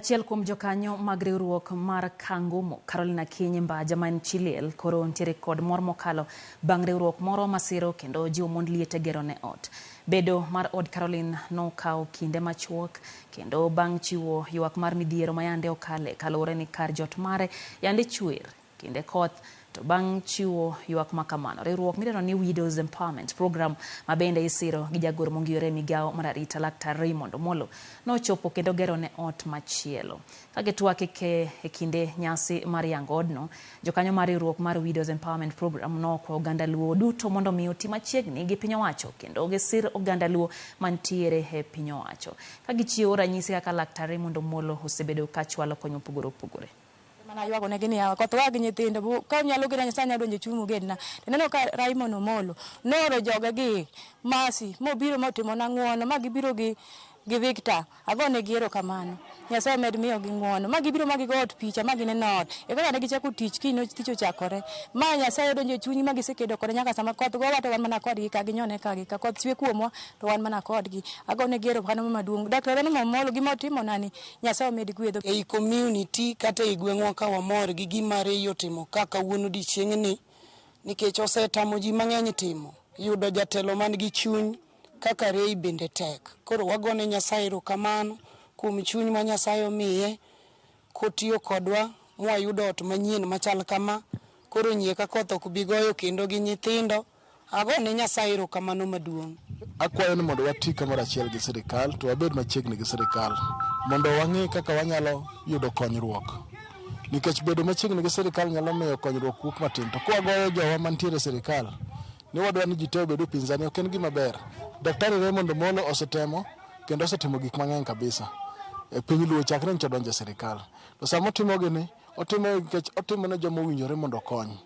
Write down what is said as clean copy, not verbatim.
Achiel kuom jokanyo mag riwruok mar Kisumu, Carolina Kinyimba Jaman Chiliel koro ntiere kod mor mokalo bang' riwruok moro masiro kendo jiwo mond liete gero ne ot. Bedo mar od Caroline nokawo kinde machuok kendo bang' chiwo ywak mar midhiero ma yande okale kaluwore ni kar jot mare yande chwer kinde koth. To bang' chiwo ywak makamano, riwruok midendo ni Widows Empowerment Program ma bende isiro gi jagoro mongiyore migawo mar arita Laktar Raymond Omollo nochopo kendo gero ne ot machielo. Kagitwak e kinde nyasi mar yango odno, jokanyo mar riwruok mar Widows Empowerment Program nokwayo oganda Luo duto mondo omi oti machiegni gi piny owacho kendo gisir oganda Luo mantiere e piny owacho. Kagichiwo ranyisi kaka Laktar Raymond Omollo osebedo ka chwalo kony mopogore opogore. Mana yuago ne gini yawa koth wag nyithindo ka nyalo gina Nyasaye nyalo donjo chumu gedna. Neno ka Raymond Omollo nooro joge gi masi mobiro motimo na ng'uono ma gibiro gi Victor agone giero kamano. Nyasaye med miyo gi ng'uono ma gibiro ma gigo ot picha ma gineno ot. E kaka ne gichako tich kino tich ochakore. Ma Nyasaye donjo chunyi ma gisekedo kod nyaka sama koth gowa to wan mana kodgi ka ginyone ka gi ka koth chwe kuomwa to wan mana kodgi. Agone giero kanyo maduong'. Dr. Raymond Omollo gima otimo nani Nyasaye med gwedho. Ei community kata e gweng'wa ka wamor gi gima Rayo timo kaka wuono dichieng'ni nikech osetamo ji mang'eny timo. Yudo jatelo man gi chuny kaka Ray bende tek. Koro wagone Nyasaye erokamano kuom chuny ma Nyasaye omiye kotiyo kodwa mwayudo ot manyien machal kama. Koro nyie ka koth ok bi goyo kendo gi nyithindo. Agone Nyasaye erokamano maduong'. Akwayo ni mondo wati kamoro achiel gi sirikal to wabed machiegni gi sirikal mondo wang'e kaka wanyalo yudo konyruok. Nikech bedo machiegni gi sirikal nyalo miyo konyruok wuok matin. To kwagoyo jowa mantiere sirikal ni wadwa ni ji te obedo pinzani ok en gima ber. Daktari Raymond Omollo osetemo kendo osetimo gik mang'eny kabisa. E piny Luo chakre nyo donjo sirikal. To sama otimo gini, otimo nikech otimo ne joma owinjore mondo okony.